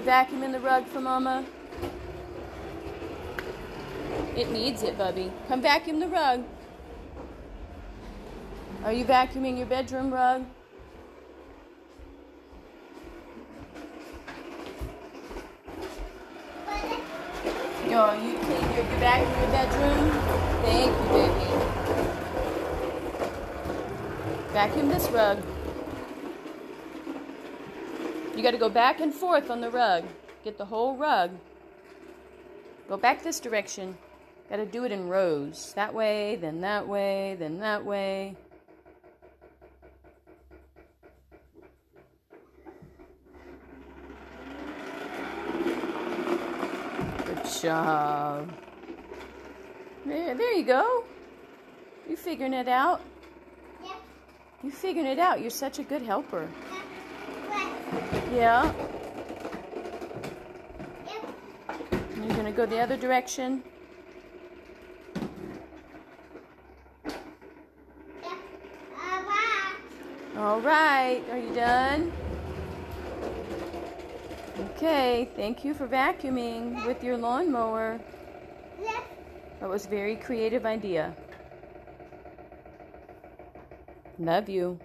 vacuuming the rug for Mama? It needs it, Bubby. Come vacuum the rug. Are you vacuuming your bedroom rug? Oh, you cleaned your vacuum your bedroom? Thank you, baby. Vacuum this rug. You got to go back and forth on the rug. Get the whole rug. Go back this direction. Got to do it in rows. That way, then that way, then that way. Good job. There you go. You figuring it out? Yeah. You figuring it out. You're such a good helper. Yeah. Yeah. Yeah. You're going to go the other direction. All right. Are you done? Okay. Thank you for vacuuming with your lawnmower. Yeah. That was a very creative idea. Love you.